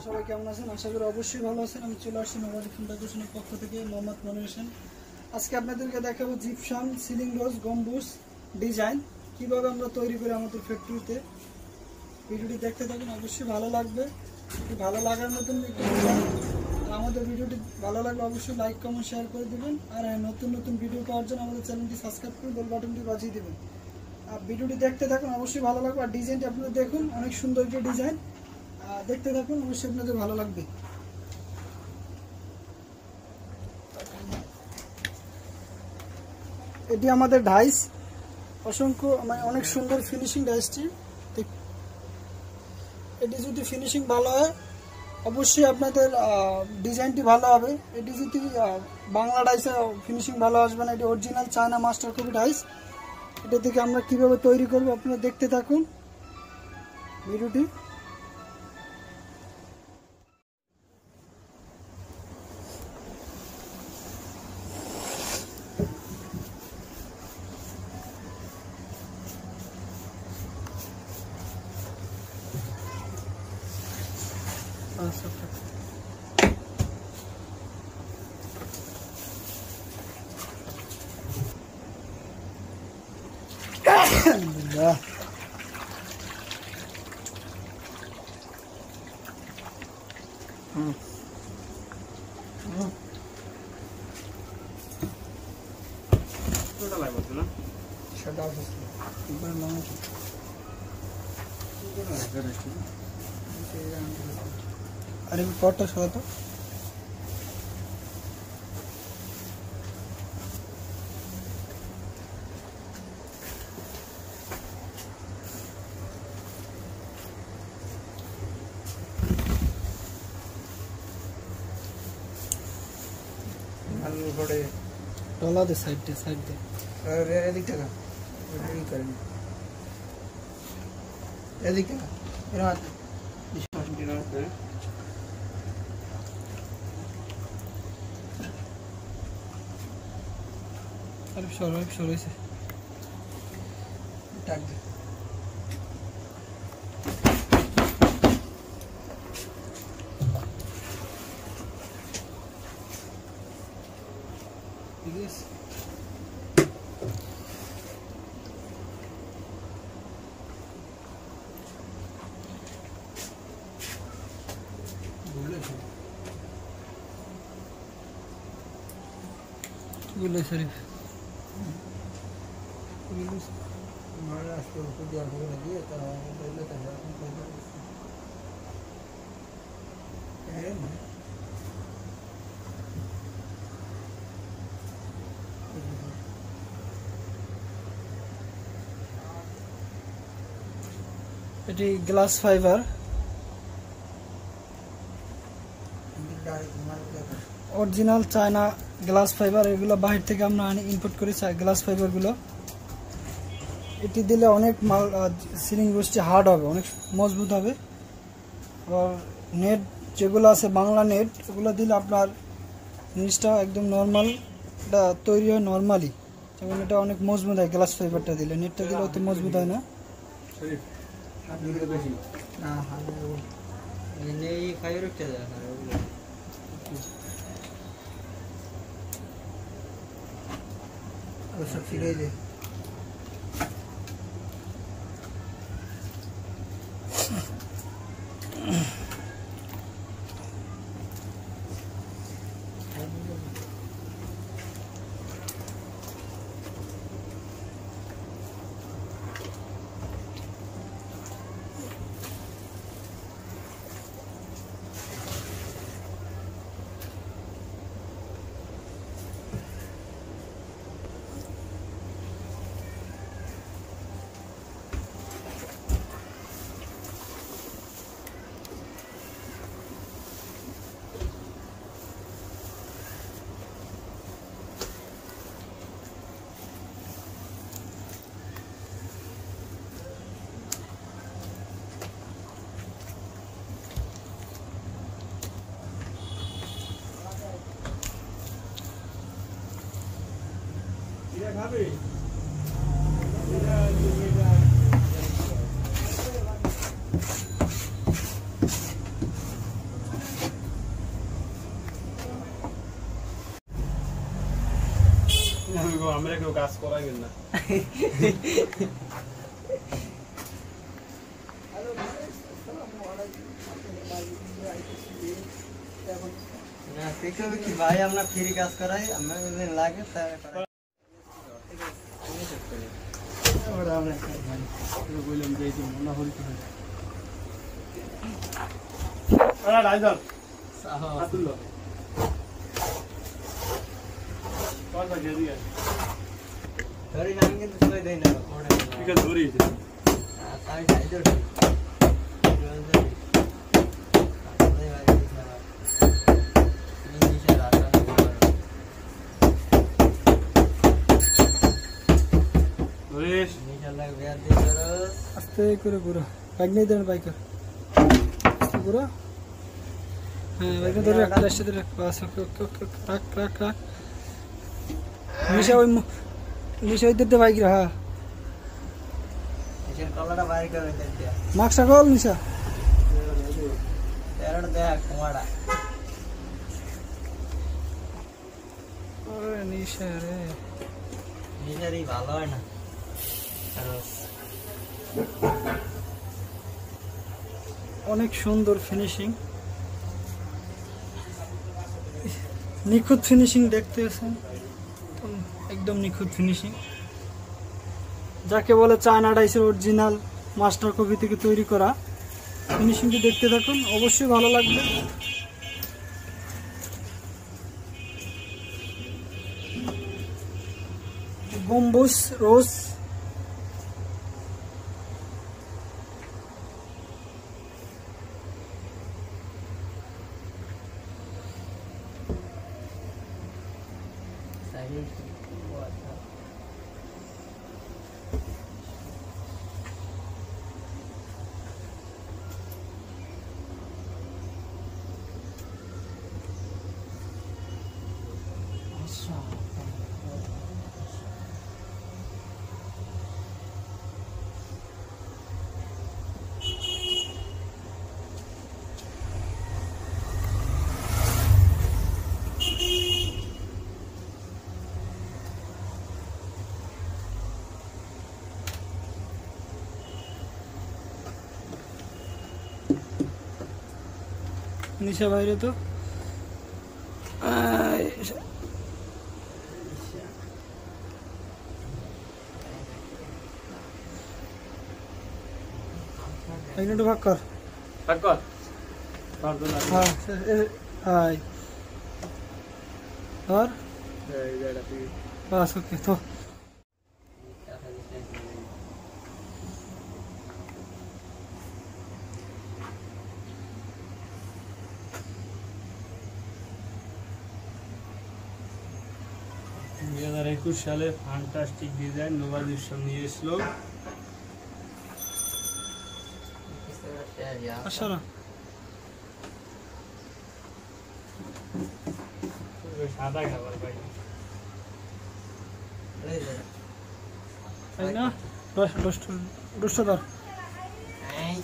সবাই কেমন আছেন? আশা করি অবশ্যই ভালো আছেন। আমি চলে আসছি নবাজি ফিল্ম ডেকোরেশনের পক্ষ থেকে, মোহাম্মদ মনির হোসেন। আজকে আপনাদেরকে দেখাবো জিপসাম সিলিং রোজ গম্বুজ ডিজাইন কিভাবে আমরা তৈরি করি আমাদের ফ্যাক্টরিতে। ভিডিওটি দেখতে থাকুন, অবশ্যই ভালো লাগবে। ভালো লাগার মতন আমাদের ভিডিওটি ভালো লাগলে অবশ্যই লাইক কমেন্ট শেয়ার করে দেবেন। আর নতুন নতুন ভিডিও পাওয়ার জন্য আমাদের চ্যানেলটি সাবস্ক্রাইব করে বেল বাটনটি বাজিয়ে দেবেন। আর ভিডিওটি দেখতে থাকুন, অবশ্যই ভালো লাগবে। আর ডিজাইনটি আপনারা দেখুন, অনেক সুন্দর যে ডিজাইন, দেখতে থাকুন, অবশ্যই আপনাদের ভালো লাগবে। এটি আমাদের ডাইস, অসংখ্য মানে অনেক সুন্দর ফিনিশিং ডাইসটি। এটি যদি ফিনিশিং ভালো হয় অবশ্যই আপনাদের ডিজাইনটি ভালো হবে। এটি যদি বাংলা ডাইসে ফিনিশিং ভালো আসবে না। এটি original China master copy dies. এটা থেকে আমরা কিভাবে তৈরি করব আপনারা দেখতে থাকুন ভিডিওটি। Alhamdulillah. अरे पॉटर सो तो टोला दे साइड दे अरे एदिक का ये कर एदिक का मेरा हाथ डिशवॉशिंग डिनर कर अरे शोर से टाक दे This गुले शरीफ महाराष्ट्र को दिया हो लगी है तो पहले तो है এটি glass fibre, original China glass fibre. এগুলো বাহির থেকে আমরা ইম্পোর্ট করি গ্লাস ফাইবারগুলো। এটি দিলে অনেক মাল সিলিং রোজটি হার্ড হবে, অনেক মজবুত হবে। আর নেট যেগুলো আছে বাংলা নেট, ওগুলো দিলে আপনার জিনিসটা একদম নর্মাল, এটা তৈরি হয় নর্মালি। যেমন এটা অনেক মজবুত হয় গ্লাস ফাইবারটা দিলে, নেটটা দিলে অত মজবুত হয় না। सब सिले दे ভাবে কেউ কাজ করাইবেন না। না দেখো কি ভাই আমরা ফ্রি কাজ করাই আমরা যদি লাগে তাহলে ওরা আমরা ভাই বললাম যে এই যে মনে হল কি আরে রাইজান সাহা আতুল্লাহ কত গেদি আছে ধরি নাম কিন্তু সবাই দেই না ওড়ে ঠিক আছে ধরি তাই তাই ধরি আস্তে করে ঘুরো বাইক নেই দেন বাইকার আস্তে ঘুরো হ্যাঁ বাইক ধরে রাখ লাস্টে ধরে রাখ বাস ওকে ওকে ওকে রাখ রাখ রাখ নিশা ওই দিতে বাইক হ্যাঁ নিশার কলাটা বাইরে করে দেন মাস্ক কল নিশা তেরোটা দেখ কুমাড়া ওরে নিশা রে নিশারই ভালো হয় না অনেক সুন্দর ফিনিশিং নিখুঁত ফিনিশিং দেখতে আছেন একদম নিখুঁত ফিনিশিং যাকে বলে চায়না ডাইসের অরিজিনাল মাস্টার কপি থেকে তৈরি করা ফিনিশিংটি দেখতে থাকুন অবশ্যই ভালো লাগবে গম্বুজ রোজ নিশা বাইরে তো একটু ভাগ কর কর হ্যাঁ হাই আর বাস ওকে তো সালে ফ্যান্টাস্টিক ডিজাইন নোভাদির সঙ্গে এসলো আসো না সাদা খাবার ভাই তাই না দশটা ধর এই